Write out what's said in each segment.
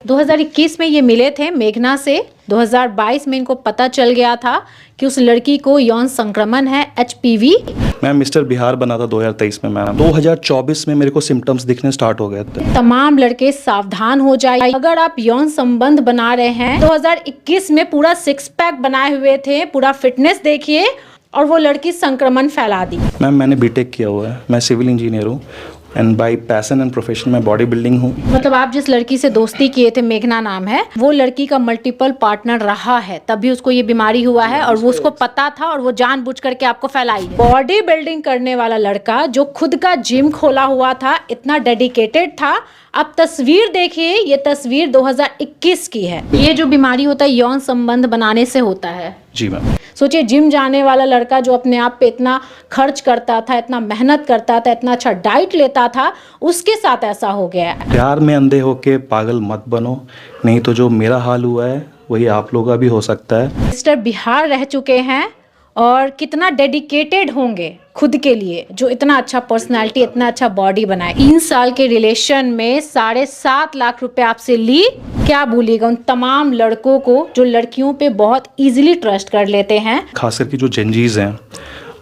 2021 में ये मिले थे मेघना से। 2022 में इनको पता चल गया था कि उस लड़की को यौन संक्रमण है, HPV। मैं मिस्टर बिहार बना था 2023 में मैम। 2024 में मेरे को सिम्टम्स दिखने स्टार्ट हो गए थे। तमाम लड़के सावधान हो जाइए, अगर आप यौन संबंध बना रहे हैं। 2021 में पूरा 6 पैक बनाए हुए थे, पूरा फिटनेस देखिए, और वो लड़की संक्रमण फैला दी। मैम मैंने बीटेक किया हुआ है, मैं सिविल इंजीनियर हूँ and bye passion and profession मैं बॉडी बिल्डिंग हूँ। मतलब आप जिस लड़की से दोस्ती किए थे, मेघना नाम है, वो लड़की का मल्टीपल पार्टनर रहा है, तभी उसको ये बीमारी हुआ है और वो उसको पता था और वो जानबूझ करके आपको फैलाई है। बॉडी बिल्डिंग करने वाला लड़का जो खुद का जिम खोला हुआ था, इतना डेडिकेटेड था। अब तस्वीर देखिए, ये तस्वीर 2021 की है। ये जो बीमारी होता है यौन संबंध बनाने से होता है। जी मैम। सोचिए, जिम जाने वाला लड़का जो अपने आप पे इतना खर्च करता था, इतना मेहनत करता था, इतना अच्छा डाइट लेता था, उसके साथ ऐसा हो गया है। प्यार में अंधे होके पागल मत बनो, नहीं तो जो मेरा हाल हुआ है वही आप लोगों का भी हो सकता है। मिस्टर बिहार रह चुके हैं और कितना डेडिकेटेड होंगे खुद के लिए, जो इतना अच्छा पर्सनालिटी, इतना अच्छा बॉडी बनाए। 3 साल के रिलेशन में 7.5 लाख रुपए आपसे ली। क्या बोलिएगा उन तमाम लड़कों को जो लड़कियों पे बहुत इजीली ट्रस्ट कर लेते हैं। खास करके जो जेनजीज हैं,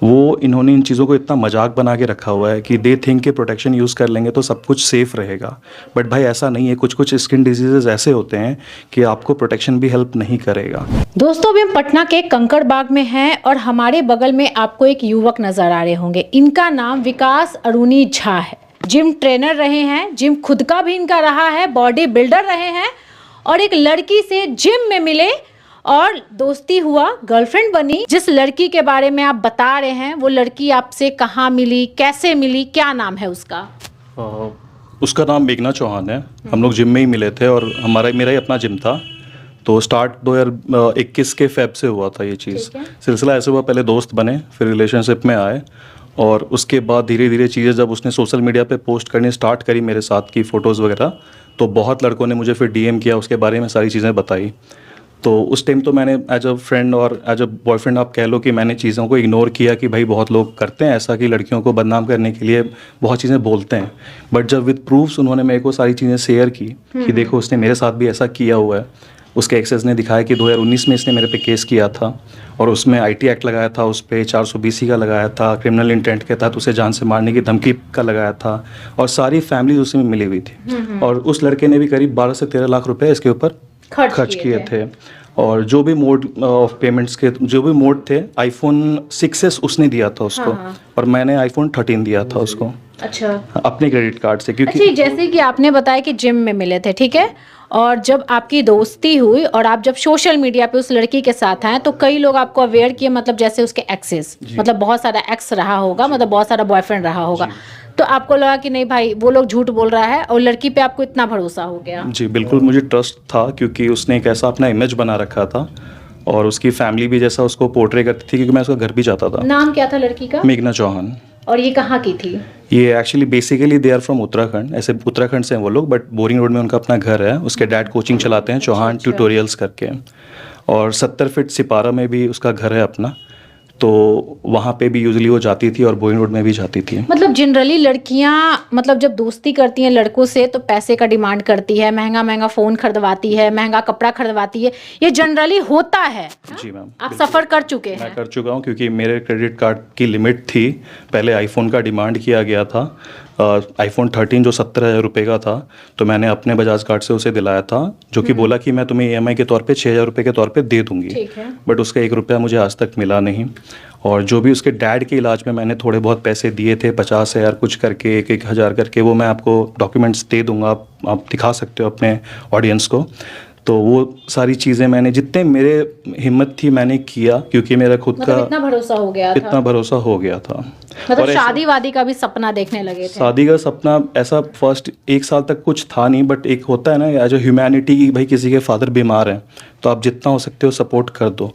वो इन्होंने इन चीज़ों को इतना मजाक बना के रखा हुआ है कि दे थिंक के प्रोटेक्शन यूज़ कर लेंगे तो सब कुछ सेफ़ रहेगा। बट भाई ऐसा नहीं है। कुछ कुछ स्किन डिजीजेज ऐसे होते हैं कि आपको प्रोटेक्शन भी हेल्प नहीं करेगा। दोस्तों, अभी हम पटना के कंकड़बाग में हैं और हमारे बगल में आपको एक युवक नजर आ रहे होंगे। इनका नाम विकास अरुणी झा है। जिम ट्रेनर रहे हैं, जिम खुद का भी इनका रहा है, बॉडी बिल्डर रहे हैं, और एक लड़की से जिम में मिले और दोस्ती हुआ, गर्लफ्रेंड बनी। जिस लड़की के बारे में आप बता रहे हैं, वो लड़की आपसे कहाँ मिली, कैसे मिली, क्या नाम है उसका? उसका नाम मेघना चौहान है। हम लोग जिम में ही मिले थे और मेरा ही अपना जिम था। तो स्टार्ट 2021 के फेब से हुआ था ये चीज़। सिलसिला ऐसे हुआ, पहले दोस्त बने, फिर रिलेशनशिप में आए, और उसके बाद धीरे धीरे चीज़ें जब उसने सोशल मीडिया पे पोस्ट करनी स्टार्ट करी मेरे साथ की फ़ोटोज़ वगैरह, तो बहुत लड़कों ने मुझे फिर DM किया, उसके बारे में सारी चीज़ें बताई। तो उस टाइम तो मैंने एज अ फ्रेंड और एज अ बॉयफ्रेंड आप कह लो कि मैंने चीज़ों को इग्नोर किया कि भाई बहुत लोग करते हैं ऐसा कि लड़कियों को बदनाम करने के लिए बहुत चीज़ें बोलते हैं। बट जब विद प्रूफ्स उन्होंने मेरे को सारी चीज़ें शेयर की कि देखो उसने मेरे साथ भी ऐसा किया हुआ है। उसके एक्सेस ने दिखाया कि 2019 में इसने मेरे पे केस किया था और उसमें IT एक्ट लगाया था, उस पर 420 का लगाया था, क्रिमिनल इंटेंट के तहत उसे जान से मारने की धमकी का लगाया था, और सारी फैमिली उसी में मिली हुई थी। और उस लड़के ने भी करीब 12 से 13 लाख रुपए इसके ऊपर खर्च किए थे। और जो भी मोड ऑफ पेमेंट्स के जो भी मोड थे, iPhone 6s उसने दिया था उसको। और मैंने iPhone 13 दिया था उसको। अच्छा, अपने क्रेडिट कार्ड से। क्योंकि अच्छा, जैसे कि आपने बताया कि जिम में मिले थे, ठीक है, और जब आपकी दोस्ती हुई और आप जब सोशल मीडिया पे उस लड़की के साथ हैं, तो कई लोग आपको अवेयर किए, मतलब जैसे उसके एक्सेस, मतलब बहुत सारा एक्स रहा होगा, मतलब बहुत सारा बॉयफ्रेंड रहा होगा, तो आपको लगा कि नहीं भाई वो लोग झूठ बोल रहा है, और लड़की पे आपको इतना भरोसा हो गया? जी बिल्कुल, मुझे ट्रस्ट था क्योंकि उसने एक ऐसा अपना इमेज बना रखा था और उसकी फैमिली भी जैसा उसको पोर्ट्रे करती थी, क्योंकि मैं उसका घर भी जाता था। नाम क्या था लड़की का? मेघना चौहान। और ये कहाँ की थी? ये actually basically they are from Uttarakhand. ऐसे उत्तराखंड से हैं वो लोग, बट बोरिंग रोड में उनका अपना घर है। उसके डैड कोचिंग चलाते हैं, चौहान ट्यूटोरियल्स करके, और 70 फीट सिपारा में भी उसका घर है अपना। तो वहाँ पे भी यूजुअली वो जाती थी और बोइंग रोड में भी जाती थी। मतलब जनरली लड़कियाँ, मतलब जब दोस्ती करती हैं लड़कों से, तो पैसे का डिमांड करती है, महंगा महंगा फ़ोन खरीदवाती है, महंगा कपड़ा खरीदवाती है, ये जनरली होता है। जी मैम, आप सफ़र कर चुके हैं? मैं कर चुका हूँ, क्योंकि मेरे क्रेडिट कार्ड की लिमिट थी। पहले आईफोन का डिमांड किया गया था, iPhone 13 जो 70,000 रुपये का था, तो मैंने अपने बजाज कार्ड से उसे दिलाया था, जो कि बोला कि मैं तुम्हें EMI के तौर पे 6,000 रुपये के तौर पे दे दूंगी। बट उसका 1 रुपया मुझे आज तक मिला नहीं। और जो भी उसके डैड के इलाज में मैंने थोड़े बहुत पैसे दिए थे, 50,000 कुछ करके, 1,000 करके, वो मैं आपको डॉक्यूमेंट्स दे दूंगा, आप दिखा सकते हो अपने ऑडियंस को। तो वो सारी चीज़ें मैंने जितने मेरे हिम्मत थी मैंने किया, क्योंकि मेरा खुद मतलब का इतना भरोसा हो गया था। इतना भरोसा हो गया था। मतलब शादी वादी का भी सपना देखने लगे थे? शादी का सपना ऐसा फर्स्ट 1 साल तक कुछ था नहीं, बट एक होता है ना एज अ ह्यूमैनिटी की, भाई किसी के फादर बीमार हैं तो आप जितना हो सकते हो सपोर्ट कर दो।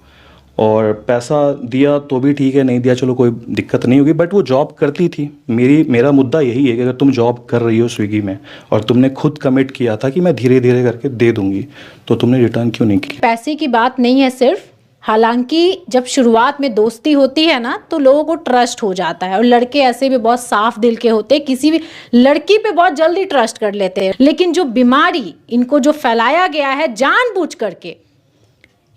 और पैसा दिया तो भी ठीक है, नहीं दिया चलो कोई दिक्कत नहीं होगी, बट वो जॉब करती थी। मेरा मुद्दा यही है कि अगर तुम जॉब कर रही हो स्विगी में और तुमने खुद कमिट किया था कि मैं धीरे धीरे करके दे दूंगी, तो तुमने रिटर्न क्यों नहीं किया? पैसे की बात नहीं है सिर्फ, हालांकि जब शुरुआत में दोस्ती होती है ना तो लोगों को ट्रस्ट हो जाता है, और लड़के ऐसे भी बहुत साफ दिल के होते हैं, किसी भी लड़की पे बहुत जल्दी ट्रस्ट कर लेते हैं। लेकिन जो बीमारी इनको जो फैलाया गया है जानबूझ करके,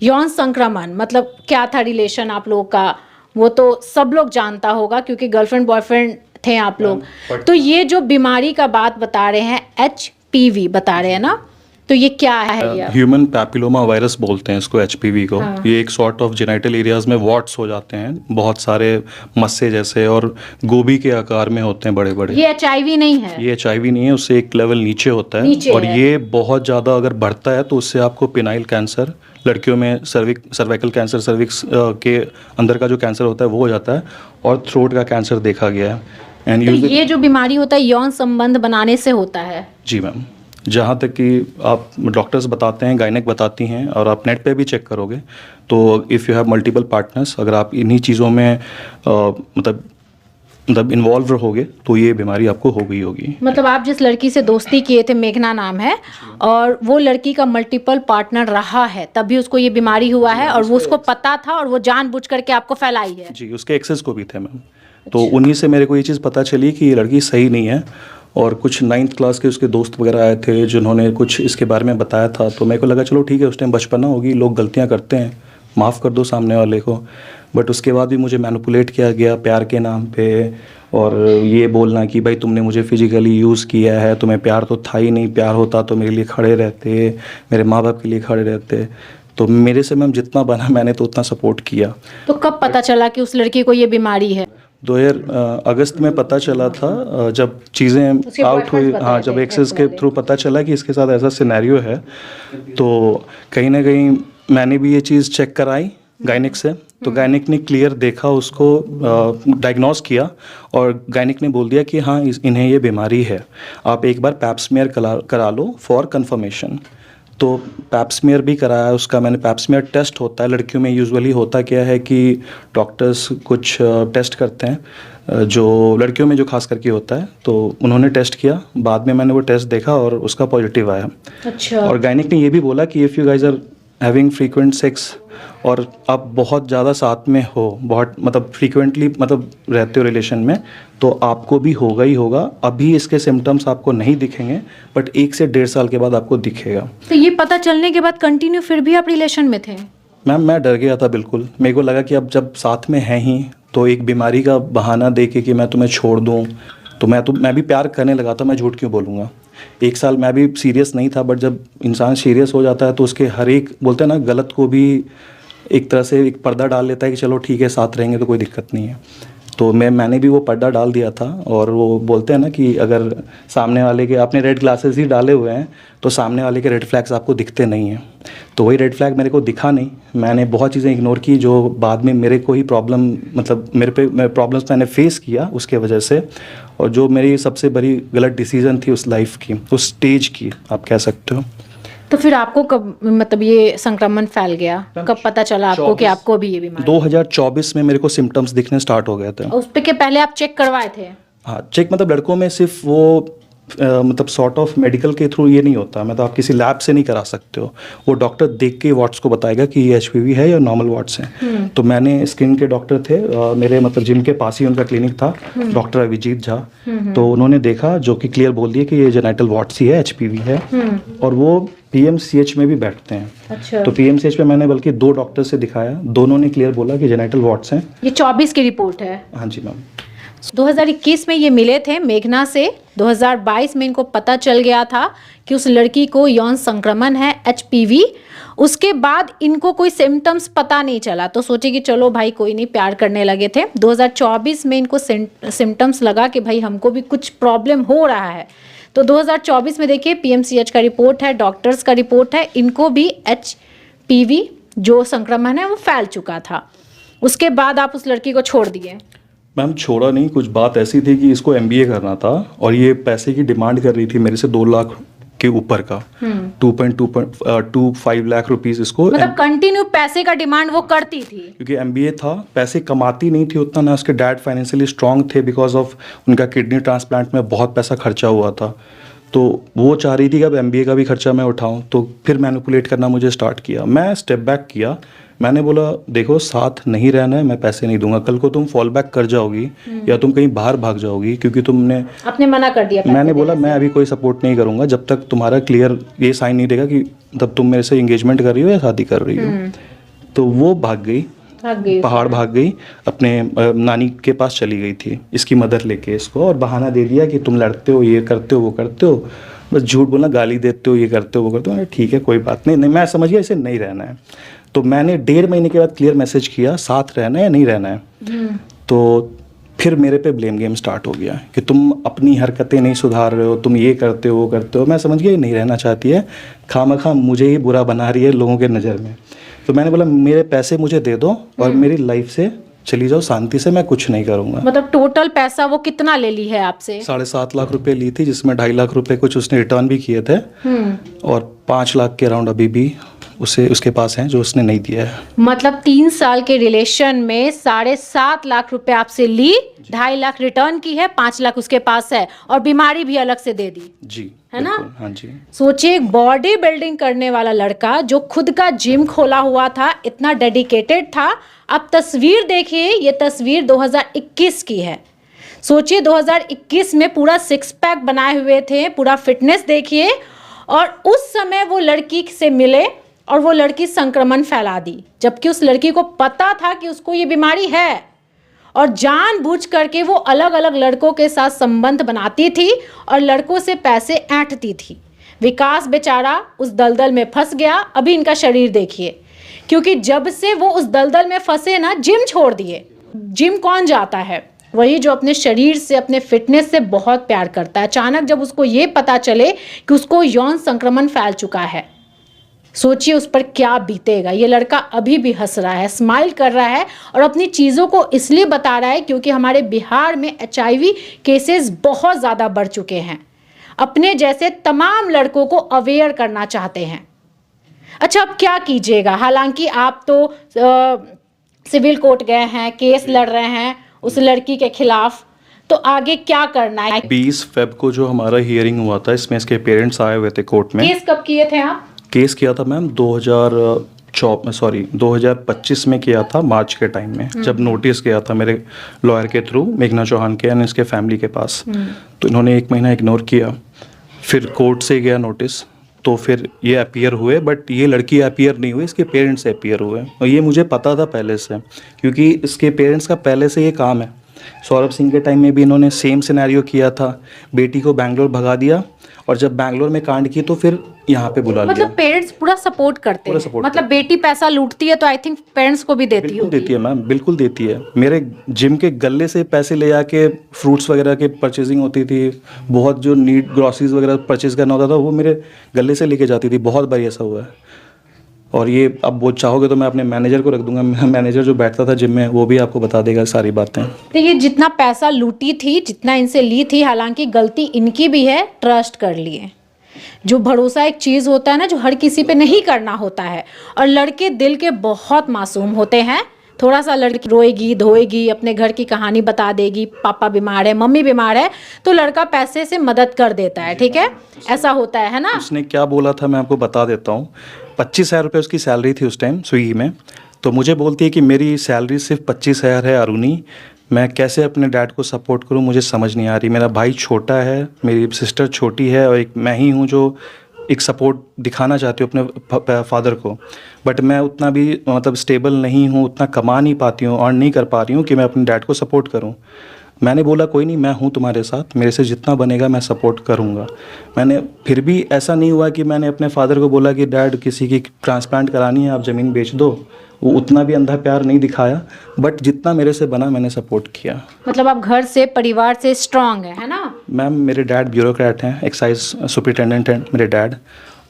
यौन संक्रमण, मतलब क्या था रिलेशन आप लोगों का वो तो सब लोग जानता होगा क्योंकि गर्लफ्रेंड बॉयफ्रेंड थे आप लोग। तो ये जो बीमारी का बात बता रहे हैं, HPV बता रहे हैं ना, तो ये क्या है? ये ह्यूमन पैपिलोमा वायरस बोलते हैं इसको, HPV को। ये एक सॉर्ट ऑफ जेनाइटल एरियाज में वॉट्स हो जाते हैं, बहुत सारे मस्से जैसे, और गोभी के आकार में होते हैं बड़े बड़े। ये HIV नहीं है? ये HIV नहीं है, उससे एक लेवल नीचे होता है। नीचे और है। ये बहुत ज़्यादा अगर बढ़ता है तो उससे आपको पिनाइल कैंसर, लड़कियों में सर्विकल कैंसर, सर्विक्स के अंदर का जो कैंसर होता है वो हो जाता है, और थ्रोट का कैंसर देखा गया है। एंड तो ये जो बीमारी होता है यौन संबंध बनाने से होता है? जी मैम, जहाँ तक कि आप डॉक्टर्स बताते हैं, गायनेक बताती हैं, और आप नेट पे भी चेक करोगे तो if you have multiple partners, अगर आप इन्हीं चीज़ों में मतलब इन्वॉल्व रहोगे तो ये बीमारी आपको हो गई होगी। मतलब आप जिस लड़की से दोस्ती किए थे, मेघना नाम है, और वो लड़की का मल्टीपल पार्टनर रहा है, तभी उसको ये बीमारी हुआ है, और वो उसको पता था और वो जानबूझ करके आपको फैलाई है? जी, उसके एक्सेस को भी थे मैम। तो उन्हीं से मेरे को ये चीज़ पता चली कि ये लड़की सही नहीं है, और कुछ 9th क्लास के उसके दोस्त वगैरह आए थे जिन्होंने कुछ इसके बारे में बताया था। तो मेरे को लगा चलो ठीक है, उस टाइम बचपना होगी, लोग गलतियां करते हैं, माफ़ कर दो सामने वाले को। बट उसके बाद भी मुझे मैनिपुलेट किया गया प्यार के नाम पे, और ये बोलना कि भाई तुमने मुझे फिजिकली यूज़ किया है, तुम्हें प्यार तो था ही नहीं, प्यार होता तो मेरे लिए खड़े रहते, मेरे माँ बाप के लिए खड़े रहते। तो मेरे से मैम जितना बना मैंने तो उतना सपोर्ट किया। तो कब पता चला कि उस लड़की को ये बीमारी है? 2000 अगस्त में पता चला था, जब चीज़ें आउट हुई। हाँ, जब एक्सेस के थ्रू पता चला कि इसके साथ ऐसा सिनेरियो है, तो कहीं ना कहीं मैंने भी ये चीज़ चेक कराई गायनिक से। तो गायनिक ने क्लियर देखा, उसको डायग्नोस किया, और गायनिक ने बोल दिया कि हाँ इन्हें ये बीमारी है, आप एक बार पैप स्मीयर करा लो फॉर कंफर्मेशन। तो पैप स्मीयर भी कराया उसका मैंने। पैप स्मीयर टेस्ट होता है लड़कियों में, यूजुअली होता क्या है कि डॉक्टर्स कुछ टेस्ट करते हैं जो लड़कियों में जो खास करके होता है, तो उन्होंने टेस्ट किया, बाद में मैंने वो टेस्ट देखा और उसका पॉजिटिव आया। अच्छा। और गायनिक ने ये भी बोला कि if you guys are having frequent sex, और आप बहुत ज़्यादा साथ में हो, बहुत मतलब फ्रीक्वेंटली मतलब रहते हो रिलेशन में, तो आपको भी होगा ही होगा। अभी इसके सिम्टम्स आपको नहीं दिखेंगे, बट 1 से 1.5 साल के बाद आपको दिखेगा। तो ये पता चलने के बाद कंटिन्यू फिर भी आप रिलेशन में थे? मैम मैं डर गया था बिल्कुल। मेरे को लगा कि अब जब साथ में हैं ही, तो एक बीमारी का बहाना दे के कि मैं तुम्हें छोड़ दूँ, तो मैं भी प्यार करने लगा था, मैं झूठ क्यों बोलूँगा। 1 साल मैं भी सीरियस नहीं था, बट जब इंसान सीरियस हो जाता है तो उसके हर एक, बोलते हैं ना, गलत को भी एक तरह से एक पर्दा डाल लेता है कि चलो ठीक है साथ रहेंगे तो कोई दिक्कत नहीं है। तो मैंने भी वो पर्दा डाल दिया था, और वो बोलते हैं ना कि अगर सामने वाले के, आपने रेड ग्लासेस ही डाले हुए हैं तो सामने वाले के रेड फ्लैग्स आपको दिखते नहीं हैं। तो वही रेड फ्लैग मेरे को दिखा नहीं, मैंने बहुत चीज़ें इग्नोर की जो बाद में मेरे को ही प्रॉब्लम, मतलब मेरे प्रॉब्लम्स मैंने फेस किया उसके वजह से। और जो मेरी सबसे बड़ी गलत डिसीज़न थी उस लाइफ की, उस स्टेज की, आप कह सकते हो। तो फिर आपको कब मतलब ये संक्रमण फैल गया, कब पता चला आपको कि आपको भी ये बीमारी? 2024 में मेरे को सिम्टम्स दिखने स्टार्ट हो गए थे। उस पे के पहले आप चेक करवाए थे? हाँ, चेक मतलब लड़कों में सिर्फ वो मतलब सॉर्ट ऑफ मेडिकल के थ्रू ये नहीं होता, मतलब आप किसी लैब से नहीं करा सकते हो। वो डॉक्टर देख के वॉट्स को बताएगा कि ये HPV है या नॉर्मल वॉट्स हैं। तो मैंने, स्किन के डॉक्टर थे मेरे, मतलब जिम के पास ही उनका क्लिनिक था, डॉक्टर अभिजीत झा। तो उन्होंने देखा, जो कि क्लियर बोल दिया कि ये जेनाइटल वॉट्स ही है, HPV है। और वो PMCH में भी बैठते हैं। अच्छा। तो PMCH में मैंने बल्कि 2 डॉक्टर से दिखाया, दोनों ने क्लियर बोला कि जेनाइटल वॉट्स हैं। ये 24 की रिपोर्ट है? हाँ जी मैम। 2021 में ये मिले थे मेघना से, 2022 में इनको पता चल गया था कि उस लड़की को यौन संक्रमण है, HPV। उसके बाद इनको कोई सिम्टम्स पता नहीं चला, तो सोचे कि चलो भाई कोई नहीं, प्यार करने लगे थे। 2024 में इनको सिम्टम्स लगा कि भाई हमको भी कुछ प्रॉब्लम हो रहा है। तो 2024 में देखिए PMCH का रिपोर्ट है, डॉक्टर्स का रिपोर्ट है, इनको भी HPV जो संक्रमण है वो फैल चुका था। उसके बाद आप उस लड़की को छोड़ दिए? मैम छोड़ा नहीं, कुछ बात ऐसी थी कि इसको MBA करना था, और ये पैसे की डिमांड कर रही थी मेरे से 2 लाख के ऊपर का, 2.25 लाख रुपीस इसको, मतलब कंटिन्यू पैसे का डिमांड वो करती थी? क्योंकि MBA था, पैसे कमाती नहीं थी उतना, ना उसके डैड फाइनेंशियली स्ट्रांग थे, बिकॉज ऑफ उनका किडनी ट्रांसप्लांट में बहुत पैसा खर्चा हुआ था। तो वो चाह रही थी कि अब MBA का भी खर्चा मैं उठाऊं, तो फिर मैनिपुलेट करना मुझे स्टार्ट किया। मैं स्टेप बैक किया, मैंने बोला देखो साथ नहीं रहना है, मैं पैसे नहीं दूंगा, कल को तुम फॉल बैक कर जाओगी या तुम कहीं बाहर भाग जाओगी, क्योंकि तुमने आपने मना कर दिया। मैंने बोला मैं अभी कोई सपोर्ट नहीं करूंगा जब तक तुम्हारा क्लियर ये साइन नहीं देगा कि तब तुम मेरे से एंगेजमेंट कर रही हो या शादी कर रही हो। तो वो भाग गई, पहाड़ भाग गई, अपने नानी के पास चली गई थी इसकी मदर लेके इसको, और बहाना दे दिया कि तुम लड़ते हो, ये करते हो, वो करते हो, बस झूठ बोलना, गाली देते हो, ये करते हो, वो करते हो। अरे ठीक है कोई बात नहीं, मैं समझ गया इसे नहीं रहना है। तो मैंने 1.5 महीने के बाद क्लियर मैसेज किया साथ रहना है या नहीं रहना है। तो फिर मेरे पे ब्लेम गेम स्टार्ट हो गया कि तुम अपनी हरकतें नहीं सुधार रहे हो, तुम ये करते हो, वो करते हो। मैं समझ गया ये नहीं रहना चाहती है, खामखा मुझे ही बुरा बना रही है लोगों के नज़र में। तो मैंने बोला मेरे पैसे मुझे दे दो और मेरी लाइफ से चली जाओ शांति से, मैं कुछ नहीं करूँगा। मतलब टोटल पैसा वो कितना ले ली है आपसे? 7.5 लाख रुपए ली थी, जिसमें 2.5 लाख रुपए कुछ उसने रिटर्न भी किए थे, और 5 लाख के अराउंड अभी भी उसके पास हैं जो उसने नहीं दिया है। मतलब 3 साल के रिलेशन में 7.5 लाख रुपए आपसे ली, 2.5 लाख रिटर्न की है, 5 लाख उसके पास है, और बीमारी भी अलग से दे दी जी, है ना? हाँ जी। सोचिए, बॉडी बिल्डिंग करने वाला लड़का जो खुद का जिम खोला हुआ था, इतना डेडिकेटेड था। अब तस्वीर देखिए, ये तस्वीर 2021 की है। सोचिए 2021 में पूरा 6 पैक बनाए हुए थे, पूरा फिटनेस देखिए, और उस समय वो लड़की से मिले और वो लड़की संक्रमण फैला दी, जबकि उस लड़की को पता था कि उसको ये बीमारी है, और जानबूझ करके वो अलग अलग लड़कों के साथ संबंध बनाती थी और लड़कों से पैसे ऐंठती थी। विकास बेचारा उस दलदल में फंस गया। अभी इनका शरीर देखिए, क्योंकि जब से वो उस दलदल में फंसे ना, जिम छोड़ दिए। जिम कौन जाता है? वही जो अपने शरीर से, अपने फिटनेस से बहुत प्यार करता है। अचानक जब उसको ये पता चले कि उसको यौन संक्रमण फैल चुका है, सोचिए उस पर क्या बीतेगा। ये लड़का अभी भी हंस रहा है, स्माइल कर रहा है, और अपनी चीज़ों को इसलिए बता रहा है क्योंकि हमारे बिहार में HIV केसेस बहुत ज़्यादा बढ़ चुके हैं। अपने जैसे तमाम लड़कों को अवेयर करना चाहते हैं। अच्छा, अब क्या कीजिएगा? हालांकि आप तो सिविल कोर्ट गए हैं, केस लड़ रहे हैं उस लड़की के खिलाफ, तो आगे क्या करना है? 20 फेब को जो हमारा हियरिंग हुआ था, इसमें इसके पेरेंट्स आए हुए थे कोर्ट में। केस कब किए थे आप? केस किया था मैम 2025 में किया था, मार्च के टाइम में, जब नोटिस गया था मेरे लॉयर के थ्रू, मेघना चौहान के यानी इसके फैमिली के पास। तो इन्होंने 1 महीना इग्नोर किया, फिर कोर्ट से गया नोटिस, तो फिर ये अपीयर हुए, बट ये लड़की अपीयर नहीं हुई, इसके पेरेंट्स अपीयर हुए। और ये मुझे पता था पहले से, क्योंकि इसके पेरेंट्स का पहले से ये काम है। सौरभ सिंह के टाइम में भी इन्होंने सेम सिनेरियो किया था, बेटी को बैंगलोर भगा दिया, और जब बैंगलोर में कांड की तो फिर यहाँ पे बुला लिया। मतलब पेरेंट्स पूरा सपोर्ट करते हैं। मतलब बेटी पैसा लूटती है तो आई थिंक पेरेंट्स को भी देती है। बिल्कुल देती है मैम, बिल्कुल देती है। मेरे जिम के गले से पैसे ले जाके फ्रूट्स वगैरह के परचेजिंग होती थी, बहुत जो नीड ग्रॉसरीज वगैरह परचेज करना होता था वो मेरे गले से लेके जाती थी। बहुत बार ऐसा हुआ है। और ये अब वो चाहोगे तो मैं अपने मैनेजर को रख दूंगा, मैनेजर जो बैठता था जिम में, वो भी आपको बता देगा सारी बातें। देखिए, जितना पैसा लूटी थी, जितना इनसे ली थी, हालांकि गलती इनकी भी है, ट्रस्ट कर लिए। जो भरोसा एक चीज़ होता है ना, जो हर किसी पे नहीं करना होता है। और लड़के दिल के बहुत मासूम होते हैं। थोड़ा सा लड़की रोएगी, धोएगी, अपने घर की कहानी बता देगी, पापा बीमार है, मम्मी बीमार है, तो लड़का पैसे से मदद कर देता है। ठीक है, ऐसा होता है ना? उसने क्या बोला था मैं आपको बता देता हूँ। 25,000 रुपये उसकी सैलरी थी उस टाइम स्विगी में। तो मुझे बोलती है कि मेरी सैलरी सिर्फ 25,000 है अरुणी, मैं कैसे अपने डैड को सपोर्ट करूं, मुझे समझ नहीं आ रही। मेरा भाई छोटा है, मेरी सिस्टर छोटी है, और एक मैं ही हूं जो एक सपोर्ट दिखाना चाहती हूँ अपने फादर को। बट मैं उतना भी मतलब स्टेबल नहीं हूँ, उतना कमा नहीं पाती हूँ, अर्न नहीं कर पा रही हूँ कि मैं अपने डैड को सपोर्ट करूँ। मैंने बोला कोई नहीं, मैं हूँ तुम्हारे साथ, मेरे से जितना बनेगा मैं सपोर्ट करूँगा। मैंने फिर भी ऐसा नहीं हुआ कि मैंने अपने फादर को बोला कि डैड किसी की ट्रांसप्लांट करानी है, आप ज़मीन बेच दो। वो उतना भी अंधा प्यार नहीं दिखाया, बट जितना मेरे से बना मैंने सपोर्ट किया। मतलब आप घर से, परिवार से स्ट्रांग है ना? मैम मेरे डैड ब्यूरोक्रेट हैं, एक्साइज सुपरिटेंडेंट हैं मेरे डैड,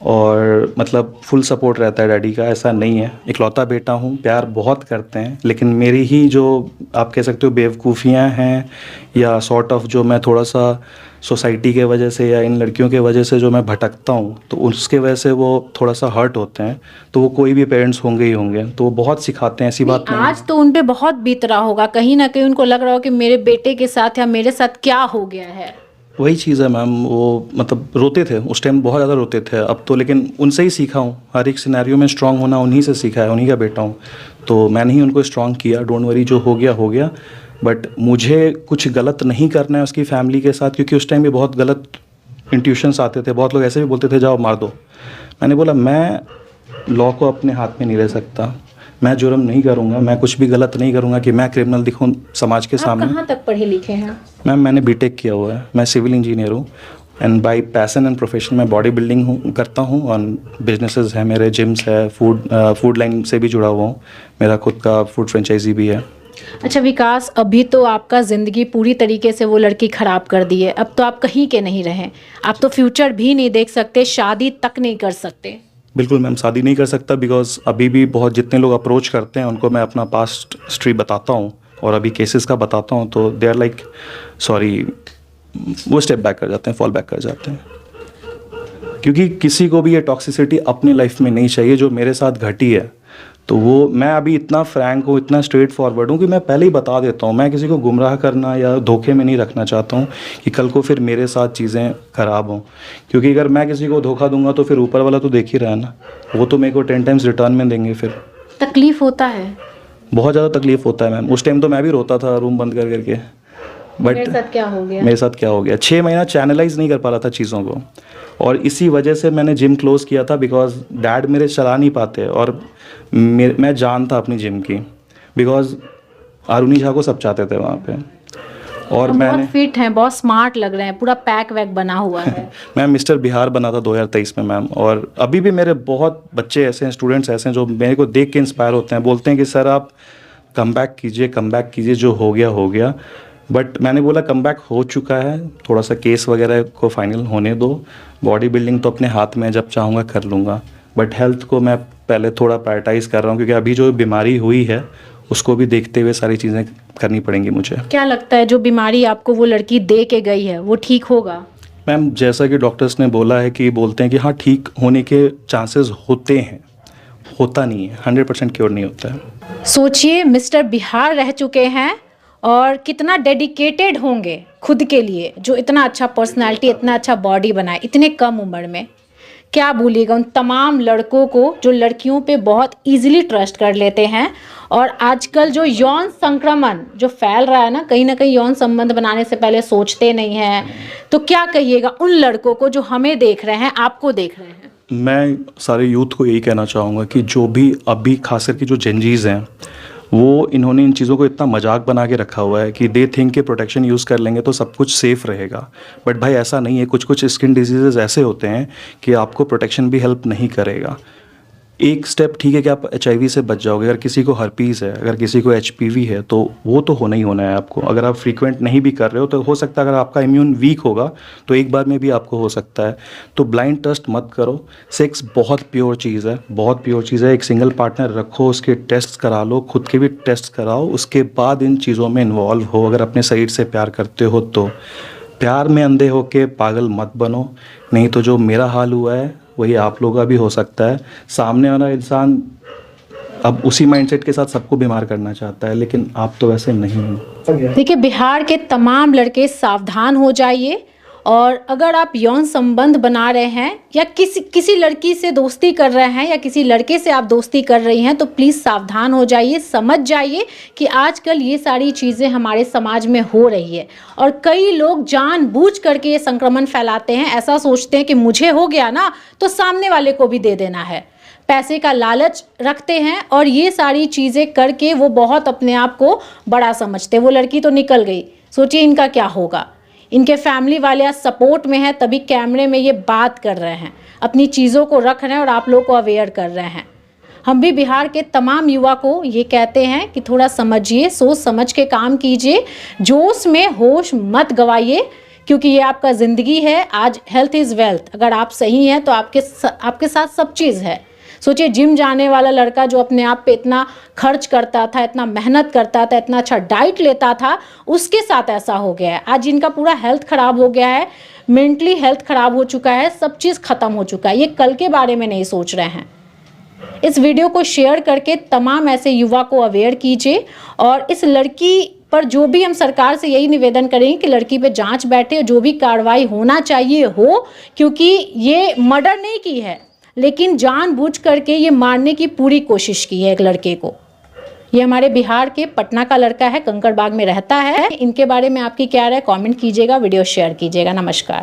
और मतलब फुल सपोर्ट रहता है डैडी का। ऐसा नहीं है, इकलौता बेटा हूँ, प्यार बहुत करते हैं, लेकिन मेरी ही जो आप कह सकते हो बेवकूफ़ियाँ हैं, या सॉर्ट ऑफ जो मैं थोड़ा सा सोसाइटी के वजह से या इन लड़कियों के वजह से जो मैं भटकता हूँ, तो उसके वजह से वो थोड़ा सा हर्ट होते हैं। तो वो कोई भी पेरेंट्स होंगे ही होंगे, तो वो बहुत सिखाते हैं, ऐसी बात नहीं। आज तो उन पे बहुत बीत रहा होगा, कहीं ना कहीं उनको लग रहा हो कि मेरे बेटे के साथ या मेरे साथ क्या हो गया है। वही चीज़ है मैम, वो मतलब रोते थे उस टाइम, बहुत ज़्यादा रोते थे। अब तो लेकिन उनसे ही सीखा हूँ, हर एक सिनेरियो में स्ट्रांग होना उन्हीं से सीखा है, उन्हीं का बेटा हूँ, तो मैंने ही उनको स्ट्रांग किया। डोंट वरी, जो हो गया हो गया, बट मुझे कुछ गलत नहीं करना है उसकी फैमिली के साथ, क्योंकि उस टाइम भी बहुत गलत इंट्यूशंस आते थे, बहुत लोग ऐसे भी बोलते थे जाओ मार दो। मैंने बोला मैं लॉ को अपने हाथ में नहीं ले सकता, मैं जुर्म नहीं करूँगा, मैं कुछ भी गलत नहीं करूँगा कि मैं क्रिमिनल दिखूँ समाज के आप सामने। कहाँ तक पढ़े लिखे हैं? मैम मैंने बीटेक किया हुआ है, मैं सिविल इंजीनियर हूँ, and bye passion and profession मैं बॉडी बिल्डिंग करता हूँ, और बिजनेसेस है मेरे, जिम्स है, फूड लाइन से भी जुड़ा हुआ हूँ, मेरा खुद का फूड फ्रेंचाइजी भी है। अच्छा विकास, अभी तो आपका ज़िंदगी पूरी तरीके से वो लड़की ख़राब कर दी है, अब तो आप कहीं के नहीं रहे, आप तो फ्यूचर भी नहीं देख सकते, शादी तक नहीं कर सकते। बिल्कुल मैम, शादी नहीं कर सकता, बिकॉज अभी भी बहुत जितने लोग अप्रोच करते हैं उनको मैं अपना पास्ट हिस्ट्री बताता हूँ और अभी केसेस का बताता हूँ, तो दे आर लाइक सॉरी, वो स्टेप बैक कर जाते हैं, फॉल बैक कर जाते हैं, क्योंकि किसी को भी ये टॉक्सिसिटी अपनी लाइफ में नहीं चाहिए जो मेरे साथ घटी है। तो वो मैं अभी इतना फ्रैंक हूँ, इतना स्ट्रेट फॉरवर्ड हूँ कि मैं पहले ही बता देता हूँ, मैं किसी को गुमराह करना या धोखे में नहीं रखना चाहता हूँ कि कल को फिर मेरे साथ चीज़ें ख़राब हों, क्योंकि अगर मैं किसी को धोखा दूंगा तो फिर ऊपर वाला तो देख ही रहा है ना, वो तो मेरे को 10 टाइम्स रिटर्न में देंगे। फिर तकलीफ़ होता है, बहुत ज़्यादा तकलीफ़ होता है मैम, उस टाइम तो मैं भी रोता था रूम बंद कर करके, बट मेरे साथ क्या हो गया? मेरे साथ क्या हो गया, 6 महीना चैनलाइज नहीं कर पा रहा था चीज़ों को, और इसी वजह से मैंने जिम क्लोज़ किया था, बिकॉज डैड मेरे चला नहीं पाते, और मैं जानता अपनी जिम की, बिकॉज आरुनी झा को सब चाहते थे वहाँ पे, और हम मैंने बहुत फिट हैं, बहुत स्मार्ट लग रहे हैं, पूरा पैक वैक बना हुआ है। मैं मिस्टर बिहार बना था 2023 में मैम, और अभी भी मेरे बहुत बच्चे ऐसे हैं, स्टूडेंट्स ऐसे हैं जो मेरे को देख के इंस्पायर होते हैं, बोलते हैं कि सर आप कम बैक कीजिए, जो हो गया हो गया। बट मैंने बोला कम बैक हो चुका है, थोड़ा सा केस वगैरह को फाइनल होने दो, बॉडी बिल्डिंग तो अपने हाथ में है, जब चाहूँगा कर लूँगा, बट हेल्थ को मैं पहले थोड़ा प्रायोरिटाइज़ कर रहा हूँ, क्योंकि अभी जो बीमारी हुई है उसको भी देखते हुए सारी चीज़ें करनी पड़ेंगी मुझे। क्या लगता है जो बीमारी आपको वो लड़की दे के गई है वो ठीक होगा? मैम जैसा कि डॉक्टर्स ने बोला है कि बोलते हैं कि हाँ ठीक होने के चांसेस होते हैं, होता नहीं है, 100% क्योर नहीं होता है। सोचिए, मिस्टर बिहार रह चुके हैं और कितना डेडिकेटेड होंगे खुद के लिए, जो इतना अच्छा पर्सनालिटी, इतना अच्छा बॉडी बनाए इतने कम उम्र में। क्या बोलिएगा उन तमाम लड़कों को जो लड़कियों पे बहुत इजीली ट्रस्ट कर लेते हैं, और आजकल जो यौन संक्रमण जो फैल रहा है ना कहीं यौन संबंध बनाने से पहले सोचते नहीं हैं, तो क्या कहिएगा उन लड़कों को जो हमें देख रहे हैं, आपको देख रहे हैं? मैं सारे यूथ को यही कहना चाहूँगा कि जो भी अभी खास करके जो जेनजीज हैं, वो इन्होंने इन चीज़ों को इतना मजाक बना के रखा हुआ है कि दे थिंक के प्रोटेक्शन यूज़ कर लेंगे तो सब कुछ सेफ़ रहेगा, बट भाई ऐसा नहीं है। कुछ स्किन डिजीज़ेज़ ऐसे होते हैं कि आपको प्रोटेक्शन भी हेल्प नहीं करेगा। एक स्टेप ठीक है कि आप HIV से बच जाओगे, अगर किसी को हर्पीज़ है, अगर किसी को HPV है, तो वो तो होना ही होना है आपको। अगर आप फ्रीक्वेंट नहीं भी कर रहे हो तो हो सकता है अगर आपका इम्यून वीक होगा तो एक बार में भी आपको हो सकता है। तो ब्लाइंड ट्रस्ट मत करो। सेक्स बहुत प्योर चीज़ है, बहुत प्योर चीज़ है। एक सिंगल पार्टनर रखो, उसके टेस्ट करा लो, खुद के भी टेस्ट कराओ, उसके बाद इन चीज़ों में इन्वॉल्व हो। अगर अपने शरीर से प्यार करते हो तो प्यार में अंधे होके पागल मत बनो, नहीं तो जो मेरा हाल हुआ है वही आप लोगों का भी हो सकता है। सामने वाला इंसान अब उसी माइंडसेट के साथ सबको बीमार करना चाहता है, लेकिन आप तो वैसे नहीं हो। देखिए, बिहार के तमाम लड़के सावधान हो जाइए, और अगर आप यौन संबंध बना रहे हैं या किसी लड़की से दोस्ती कर रहे हैं या किसी लड़के से आप दोस्ती कर रही हैं, तो प्लीज़ सावधान हो जाइए, समझ जाइए कि आजकल ये सारी चीज़ें हमारे समाज में हो रही है, और कई लोग जानबूझ करके ये संक्रमण फैलाते हैं। ऐसा सोचते हैं कि मुझे हो गया ना तो सामने वाले को भी दे देना है, पैसे का लालच रखते हैं, और ये सारी चीज़ें करके वो बहुत अपने आप को बड़ा समझते हैं। वो लड़की तो निकल गई, सोचिए इनका क्या होगा। इनके फैमिली वाले आज सपोर्ट में हैं, तभी कैमरे में ये बात कर रहे हैं, अपनी चीज़ों को रख रहे हैं और आप लोग को अवेयर कर रहे हैं। हम भी बिहार के तमाम युवा को ये कहते हैं कि थोड़ा समझिए, सोच समझ के काम कीजिए, जोश में होश मत गवाइए, क्योंकि ये आपका ज़िंदगी है। आज हेल्थ इज़ वेल्थ, अगर आप सही हैं तो आपके साथ सब चीज़ है। सोचिए, जिम जाने वाला लड़का जो अपने आप पे इतना खर्च करता था, इतना मेहनत करता था, इतना अच्छा डाइट लेता था, उसके साथ ऐसा हो गया है। आज इनका पूरा हेल्थ ख़राब हो गया है, मेंटली हेल्थ ख़राब हो चुका है, सब चीज़ ख़त्म हो चुका है। ये कल के बारे में नहीं सोच रहे हैं। इस वीडियो को शेयर करके तमाम ऐसे युवा को अवेयर कीजिए, और इस लड़की पर जो भी हम सरकार से यही निवेदन करेंगे कि लड़की पे जांच बैठे और जो भी कार्रवाई होना चाहिए हो, क्योंकि ये मर्डर नहीं की है लेकिन जानबूझ करके ये मारने की पूरी कोशिश की है एक लड़के को। ये हमारे बिहार के पटना का लड़का है, कंकड़बाग में रहता है। इनके बारे में आपकी क्या राय, कमेंट कीजिएगा, वीडियो शेयर कीजिएगा। नमस्कार।